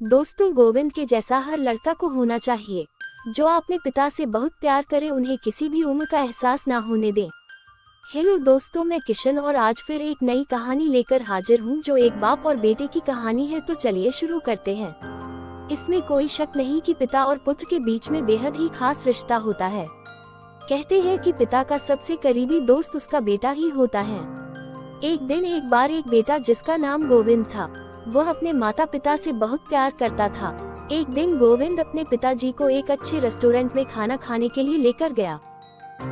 दोस्तों, गोविंद के जैसा हर लड़का को होना चाहिए जो अपने पिता से बहुत प्यार करे, उन्हें किसी भी उम्र का एहसास ना होने दे। हेलो दोस्तों, मैं किशन और आज फिर एक नई कहानी लेकर हाजिर हूँ जो एक बाप और बेटे की कहानी है। तो चलिए शुरू करते हैं। इसमें कोई शक नहीं कि पिता और पुत्र के बीच में बेहद ही खास रिश्ता होता है। कहते हैं कि पिता का सबसे करीबी दोस्त उसका बेटा ही होता है। एक बार एक बेटा जिसका नाम गोविंद था, वह अपने माता पिता से बहुत प्यार करता था। एक दिन गोविंद अपने पिताजी को एक अच्छे रेस्टोरेंट में खाना खाने के लिए लेकर गया।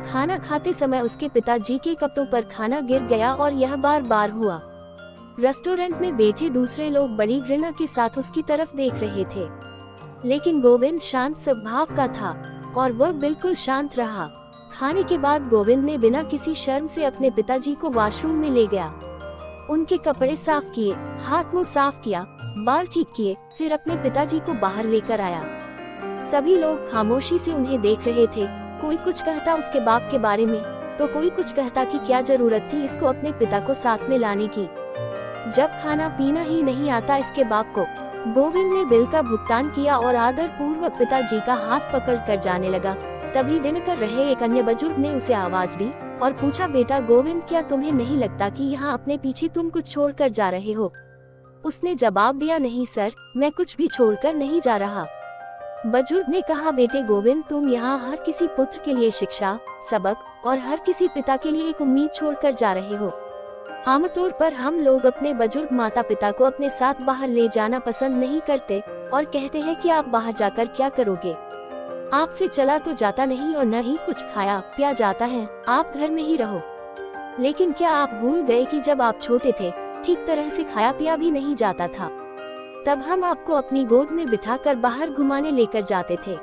खाना खाते समय उसके पिताजी के कपड़ों पर खाना गिर गया और यह बार बार हुआ। रेस्टोरेंट में बैठे दूसरे लोग बड़ी घृणा के साथ उसकी तरफ देख रहे थे, लेकिन गोविंद शांत स्वभाव का था और वह बिल्कुल शांत रहा। खाने के बाद गोविंद ने बिना किसी शर्म से अपने पिताजी को वॉशरूम में ले गया। उनके कपड़े साफ किए, हाथ मुंह साफ किया, बाल ठीक किए, फिर अपने पिताजी को बाहर लेकर आया। सभी लोग खामोशी से उन्हें देख रहे थे। कोई कुछ कहता उसके बाप के बारे में, तो कोई कुछ कहता कि क्या जरूरत थी इसको अपने पिता को साथ में लाने की, जब खाना पीना ही नहीं आता इसके बाप को। गोविंद ने बिल का भुगतान किया और आदर पूर्वक पिताजी का हाथ पकड़ कर जाने लगा। तभी दिन कर रहे एक अन्य बुजुर्ग ने उसे आवाज दी और पूछा, बेटा गोविंद, क्या तुम्हें नहीं लगता कि यहाँ अपने पीछे तुम कुछ छोड़कर जा रहे हो? उसने जवाब दिया, नहीं सर, मैं कुछ भी छोड़कर नहीं जा रहा। बुजुर्ग ने कहा, बेटे गोविंद, तुम यहाँ हर किसी पुत्र के लिए शिक्षा, सबक और हर किसी पिता के लिए एक उम्मीद छोड़कर जा रहे हो। आमतौर पर हम लोग अपने बुजुर्ग माता पिता को अपने साथ बाहर ले जाना पसंद नहीं करते और कहते हैं कि आप बाहर जाकर क्या करोगे? आपसे चला तो जाता नहीं और न ही कुछ खाया पिया जाता है, आप घर में ही रहो। लेकिन क्या आप भूल गए कि जब आप छोटे थे, ठीक तरह से खाया पिया भी नहीं जाता था। तब हम आपको अपनी गोद में बिठाकर बाहर घुमाने लेकर जाते थे,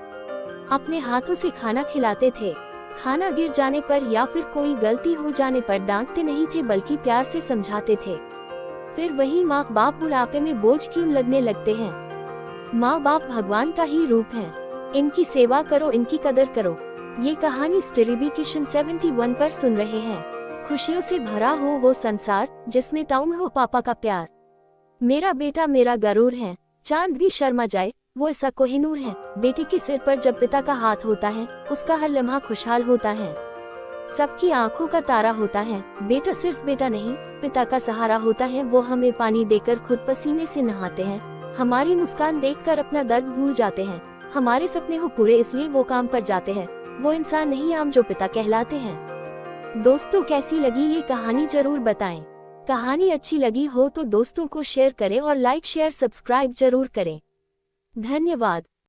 अपने हाथों से खाना खिलाते थे। खाना गिर जाने पर या फिर कोई गलती हो जाने पर डांटते नहीं थे, बल्कि प्यार से समझाते थे। फिर वही माँ बाप बुढ़ापे में बोझ क्यों लगने लगते हैं? माँ बाप भगवान का ही रूप है, इनकी सेवा करो, इनकी कदर करो। ये कहानी स्टोरी किशन 71 पर सुन रहे हैं। खुशियों से भरा हो वो संसार जिसमें ताउम हो पापा का प्यार। मेरा बेटा मेरा गरूर है, चांद भी शर्मा जाए वो ऐसा कोहिनूर है। बेटे के सिर पर जब पिता का हाथ होता है, उसका हर लम्हा खुशहाल होता है, सबकी आंखों का तारा होता है। बेटा सिर्फ बेटा नहीं, पिता का सहारा होता है। वो हमें पानी देकर खुद पसीने से नहाते हैं, हमारी मुस्कान देखकर अपना दर्द भूल जाते हैं, हमारे सपने हो पूरे इसलिए वो काम पर जाते हैं। वो इंसान नहीं आम जो पिता कहलाते हैं। दोस्तों, कैसी लगी ये कहानी जरूर बताएं। कहानी अच्छी लगी हो तो दोस्तों को शेयर करें और लाइक शेयर सब्सक्राइब जरूर करें। धन्यवाद।